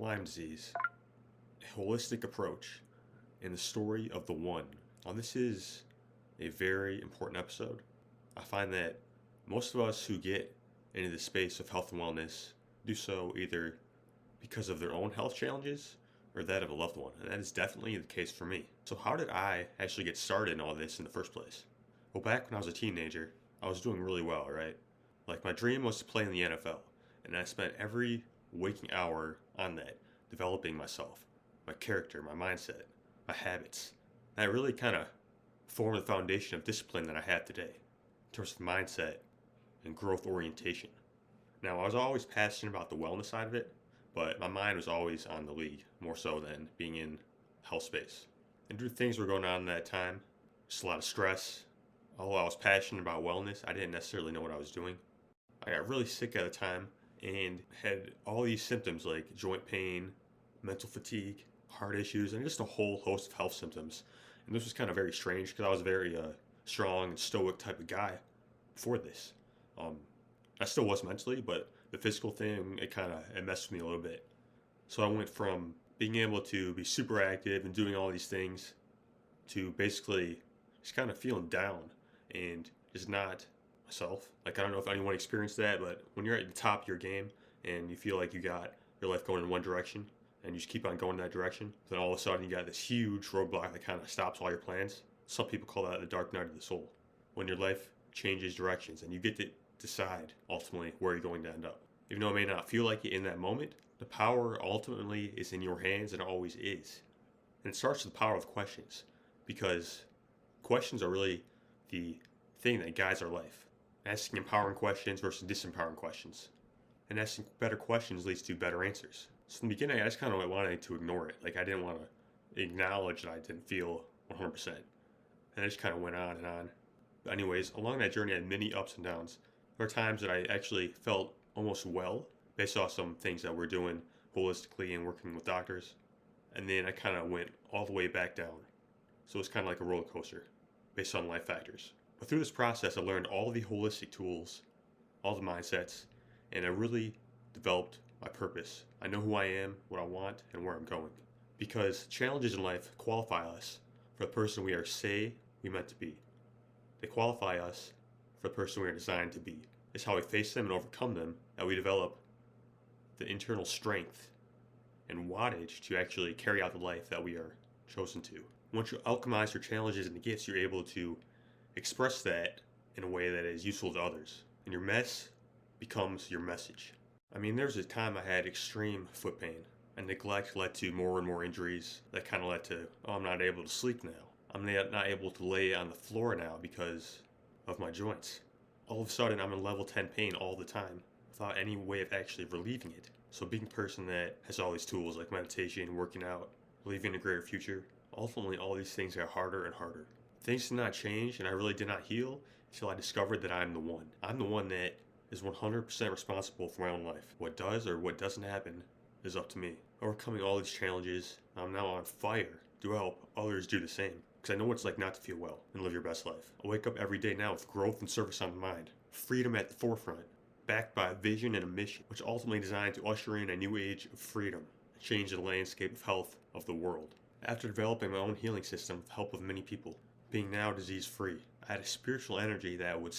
Lyme disease, a holistic approach, and the story of the one. Now, this is a very important episode. I find that most of us who get into the space of health and wellness do so either because of their own health challenges or that of a loved one, and that is definitely the case for me. So, how did I actually get started in all this in the first place? Well, back when I was a teenager, I was doing really well, right? Like, my dream was to play in the NFL, and I spent every waking hour on that, developing myself, my character, my mindset, my habits. And that really kind of formed the foundation of discipline that I have today in terms of mindset and growth orientation. Now, I was always passionate about the wellness side of it, but my mind was always on the league, more so than being in health space. And due to things were going on in that time, just a lot of stress. Although I was passionate about wellness, I didn't necessarily know what I was doing. I got really sick at the time and had all these symptoms like joint pain, mental fatigue, heart issues, and just a whole host of health symptoms. And this was kind of very strange because I was a very strong and stoic type of guy before this. I still was mentally, but the physical thing, it messed with me a little bit. So I went from being able to be super active and doing all these things to basically just kind of feeling down and just not myself. Like, I don't know if anyone experienced that, but when you're at the top of your game and you feel like you got your life going in one direction and you just keep on going in that direction, then all of a sudden you got this huge roadblock that kind of stops all your plans. Some people call that the dark night of the soul. When your life changes directions and you get to decide ultimately where you're going to end up. Even though it may not feel like it in that moment, the power ultimately is in your hands and it always is. And it starts with the power of questions, because questions are really the thing that guides our life. Asking empowering questions versus disempowering questions. And asking better questions leads to better answers. So in the beginning, I just kind of wanted to ignore it. Like, I didn't want to acknowledge that I didn't feel 100%. And I just kind of went on and on. But anyways, along that journey, I had many ups and downs. There were times that I actually felt almost well based off some things that we're doing holistically and working with doctors. And then I kind of went all the way back down. So it's kind of like a roller coaster based on life factors. But through this process, I learned all the holistic tools, all the mindsets, and I really developed my purpose. I know who I am, what I want, and where I'm going. Because challenges in life qualify us for the person we are we meant to be. They qualify us for the person we are designed to be. It's how we face them and overcome them that we develop the internal strength and wattage to actually carry out the life that we are chosen to. Once you alchemize your challenges into gifts, you're able to express that in a way that is useful to others. And your mess becomes your message. I mean, there was a time I had extreme foot pain, and neglect led to more and more injuries that kind of led to, I'm not able to sleep now. I'm not able to lay on the floor now because of my joints. All of a sudden, I'm in level 10 pain all the time without any way of actually relieving it. So being a person that has all these tools like meditation, working out, believing in a greater future, ultimately all these things got harder and harder. Things did not change, and I really did not heal until I discovered that I'm the one. I'm the one that is 100% responsible for my own life. What does or what doesn't happen is up to me. Overcoming all these challenges, I'm now on fire to help others do the same. Because I know what it's like not to feel well and live your best life. I wake up every day now with growth and service on the mind. Freedom at the forefront, backed by a vision and a mission, which ultimately designed to usher in a new age of freedom, and change the landscape of health of the world. After developing my own healing system with the help of many people, being now disease-free, I had a spiritual energy that would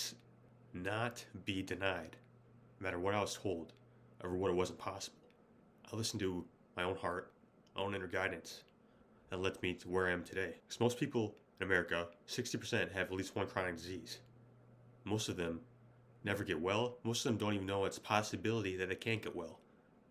not be denied, no matter what I was told, or what it wasn't possible. I listened to my own heart, my own inner guidance, that led me to where I am today. Because most people in America, 60% have at least one chronic disease. Most of them never get well. Most of them don't even know it's a possibility that they can't get well.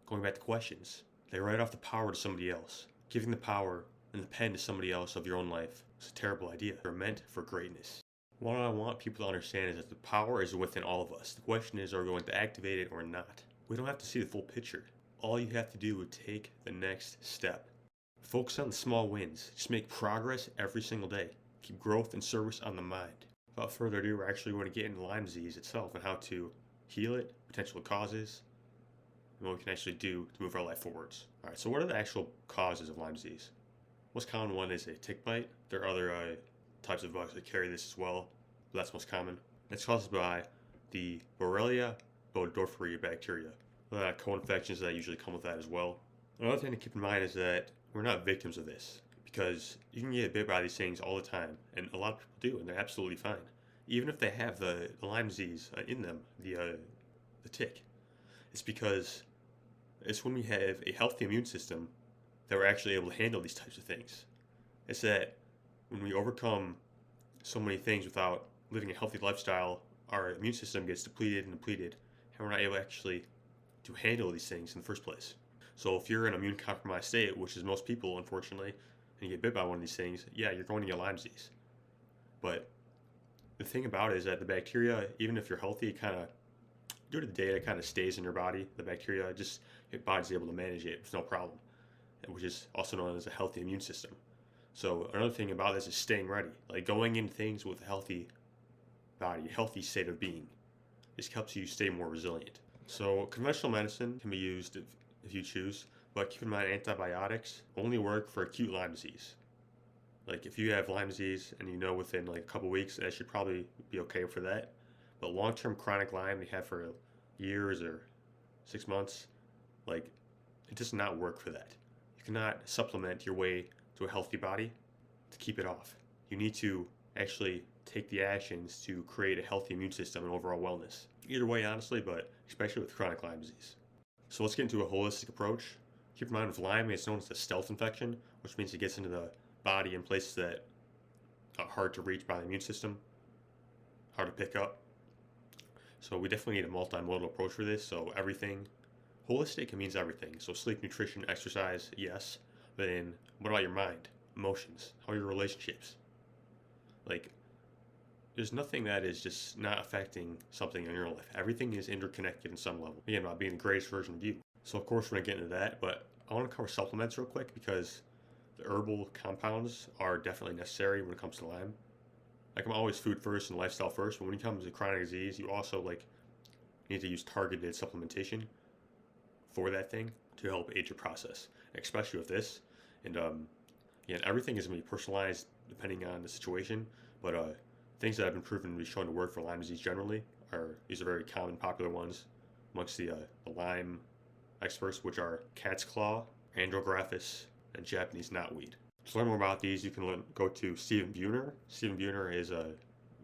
Going back to questions, they write off the power to somebody else. Giving the power and the pen to somebody else of your own life is a terrible idea. They're meant for greatness. What I want people to understand is that the power is within all of us. The question is, are we going to activate it or not? We don't have to see the full picture. All you have to do is take the next step. Focus on the small wins. Just make progress every single day. Keep growth and service on the mind. Without further ado, we're actually going to get into Lyme disease itself and how to heal it, potential causes, and what we can actually do to move our life forwards. Alright, so what are the actual causes of Lyme disease? Most common one is a tick bite. There are other types of bugs that carry this as well, but that's most common. It's caused by the Borrelia burgdorferi bacteria. Co-infections that usually come with that as well. Another thing to keep in mind is that we're not victims of this, because you can get bit by these things all the time, and a lot of people do, and they're absolutely fine. Even if they have the Lyme disease in them, the tick. It's because it's when we have a healthy immune system that we're actually able to handle these types of things. It's that when we overcome so many things without living a healthy lifestyle, our immune system gets depleted and depleted, and we're not able actually to handle these things in the first place. So if you're in an immune compromised state, which is most people, unfortunately, and you get bit by one of these things, yeah, you're going to get Lyme disease. But the thing about it is that the bacteria, even if you're healthy, kind of due to the day, it kind of stays in your body. The bacteria, just your body's able to manage it with no problem, which is also known as a healthy immune system. So another thing about this is staying ready, like going into things with a healthy body, a healthy state of being. This helps you stay more resilient. So conventional medicine can be used if you choose, but keep in mind antibiotics only work for acute Lyme disease. Like if you have Lyme disease and you know within like a couple weeks, that should probably be okay for that. But long-term chronic Lyme you have for years or 6 months, like it does not work for that. You cannot supplement your way to a healthy body to keep it off. You need to actually take the actions to create a healthy immune system and overall wellness. Either way, honestly, but especially with chronic Lyme disease. So let's get into a holistic approach. Keep in mind with Lyme, it's known as a stealth infection, which means it gets into the body in places that are hard to reach by the immune system, hard to pick up. So we definitely need a multimodal approach for this. So everything, holistic, it means everything. So sleep, nutrition, exercise, yes. But then what about your mind, emotions, how are your relationships? Like, there's nothing that is just not affecting something in your life. Everything is interconnected in some level. Again, about being the greatest version of you. So of course we're gonna get into that, but I want to cover supplements real quick because the herbal compounds are definitely necessary when it comes to Lyme. Like I'm always food first and lifestyle first, but when it comes to chronic disease, you also like need to use targeted supplementation for that thing to help aid your process, especially with this. And again, everything is going to be personalized depending on the situation, but things that have been proven to be shown to work for Lyme disease generally these are very common, popular ones amongst the Lyme experts, which are cat's claw, andrographis, and Japanese knotweed. To learn more about these, you can go to Stephen Buhner. Stephen Buhner is a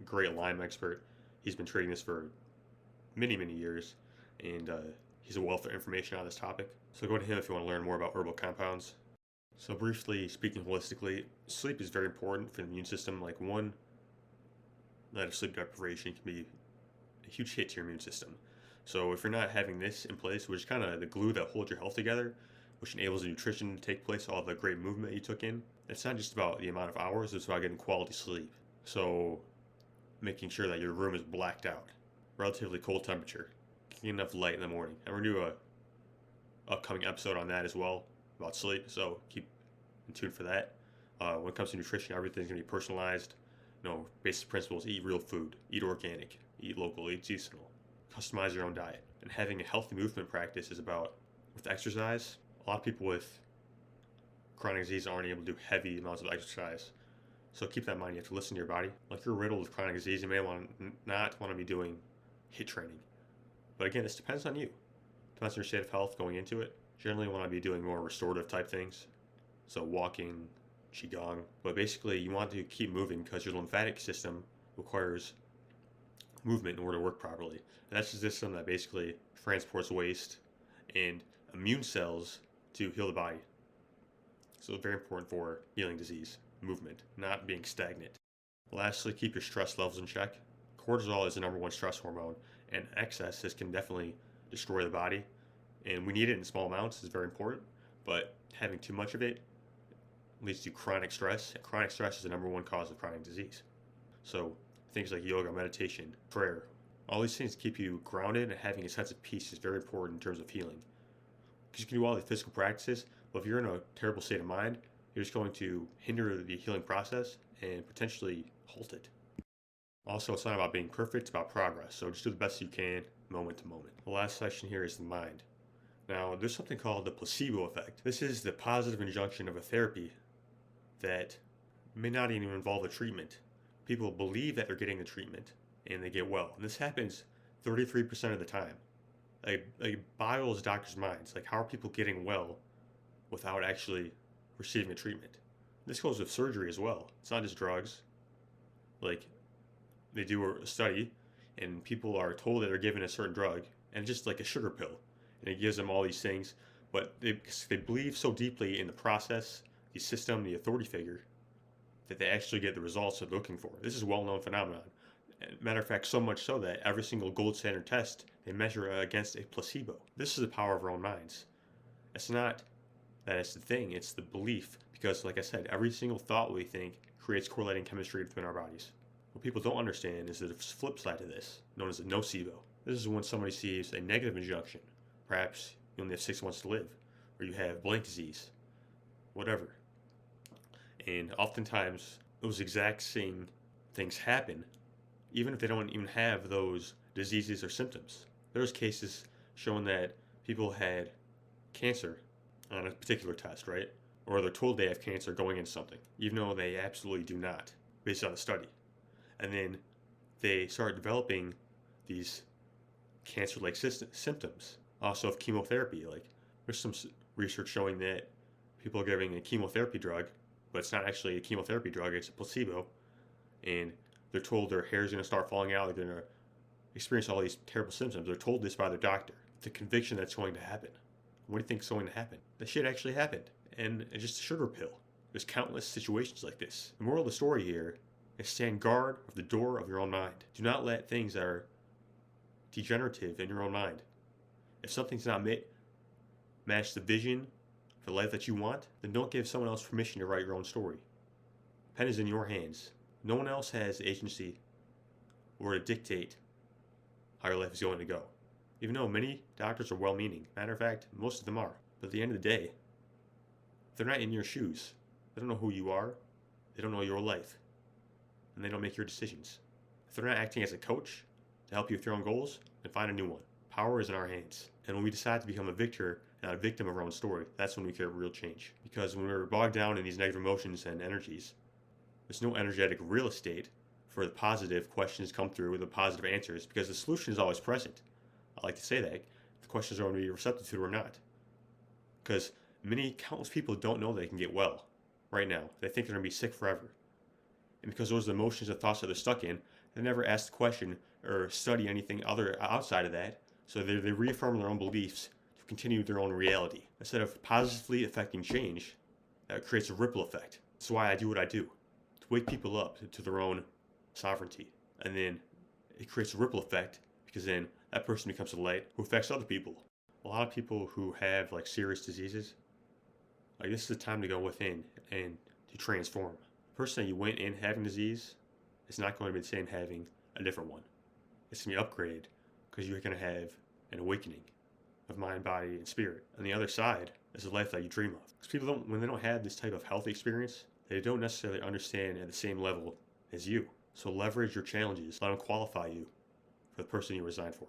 great Lyme expert. He's been treating this for many, many years, and he's a wealth of information on this topic. So go to him if you want to learn more about herbal compounds. So briefly speaking holistically, sleep is very important for the immune system. Like one night of sleep deprivation can be a huge hit to your immune system. So if you're not having this in place, which is kind of the glue that holds your health together, which enables the nutrition to take place, all the great movement you took in, it's not just about the amount of hours, it's about getting quality sleep. So making sure that your room is blacked out, relatively cold temperature, getting enough light in the morning. And we're going to do a upcoming episode on that as well, about sleep, so keep in tune for that. When it comes to nutrition, everything's going to be personalized. Basic principles: eat real food, eat organic, eat local, eat seasonal, customize your own diet. And having a healthy movement practice is about, with exercise, a lot of people with chronic disease aren't able to do heavy amounts of exercise. So keep that in mind. You have to listen to your body. Like you're riddled with chronic disease, you may not want to be doing HIIT training. But again, this depends on you. Depends on your state of health going into it. Generally, you want to be doing more restorative type things. So walking, qigong. But basically, you want to keep moving because your lymphatic system requires movement in order to work properly. And that's the system that basically transports waste and immune cells to heal the body. So it's very important for healing disease, movement, not being stagnant. Lastly, keep your stress levels in check. Cortisol is the number one stress hormone, and excess can definitely destroy the body. And we need it in small amounts, it's very important, but having too much of it leads to chronic stress. And chronic stress is the number one cause of chronic disease. So things like yoga, meditation, prayer, all these things keep you grounded, and having a sense of peace is very important in terms of healing. Because you can do all the physical practices, but if you're in a terrible state of mind, you're just going to hinder the healing process and potentially halt it. Also, it's not about being perfect, it's about progress. So just do the best you can, moment to moment. The last section here is the mind. Now, there's something called the placebo effect. This is the positive injunction of a therapy that may not even involve a treatment. People believe that they're getting the treatment and they get well. And this happens 33% of the time. Like boggles doctors' minds. Like, how are people getting well without actually receiving a treatment. This goes with surgery as well. It's not just drugs. Like, they do a study, and people are told that they're given a certain drug, and it's just like a sugar pill, and it gives them all these things, but they believe so deeply in the process, the system, the authority figure, that they actually get the results they're looking for. This is a well-known phenomenon. Matter of fact, so much so that every single gold standard test they measure against a placebo. This is the power of our own minds. It's not that it's the thing, it's the belief. Because, like I said, every single thought we think creates correlating chemistry between our bodies. What people don't understand is the flip side to this, known as a nocebo. This is when somebody sees a negative injunction. Perhaps you only have 6 months to live, or you have blank disease, whatever. And oftentimes, those exact same things happen, even if they don't even have those diseases or symptoms. There's cases showing that people had cancer on a particular test, right? Or they're told they have cancer going into something, even though they absolutely do not, based on the study. And then they start developing these cancer-like symptoms. Also of chemotherapy, like there's some research showing that people are giving a chemotherapy drug, but it's not actually a chemotherapy drug, it's a placebo, and they're told their hair is going to start falling out, they're going to experience all these terrible symptoms. They're told this by their doctor. The conviction that's going to happen. What do you think is going to happen? That shit actually happened. And it's just a sugar pill. There's countless situations like this. The moral of the story here is stand guard of the door of your own mind. Do not let things that are degenerative in your own mind. If something's not match the vision for the life that you want, then don't give someone else permission to write your own story. Pen is in your hands. No one else has the agency or to dictate how your life is going to go. Even though many doctors are well-meaning. Matter of fact, most of them are. But at the end of the day, they're not in your shoes. They don't know who you are. They don't know your life. And they don't make your decisions. If they're not acting as a coach to help you with your own goals, then find a new one. Power is in our hands. And when we decide to become a victor, not a victim of our own story, that's when we create real change. Because when we're bogged down in these negative emotions and energies, there's no energetic real estate for the positive questions come through with the positive answers, because the solution is always present. I like to say that. The questions are going to be receptive to or not. Because countless people don't know they can get well right now. They think they're going to be sick forever. And because those are the emotions and thoughts that they're stuck in, they never ask the question or study anything other outside of that. So they reaffirm their own beliefs to continue their own reality. Instead of positively affecting change, that creates a ripple effect. That's why I do what I do. To wake people up to their own sovereignty. And then it creates a ripple effect, because then that person becomes a light who affects other people. A lot of people who have like serious diseases, like this is the time to go within and to transform. The person that you went in having disease is not going to be the same having a different one. It's going to be upgraded because you're going to have an awakening of mind, body, and spirit. On the other side is the life that you dream of. Because people when they don't have this type of health experience, they don't necessarily understand at the same level as you. So leverage your challenges. Let them qualify you for the person you were designed for.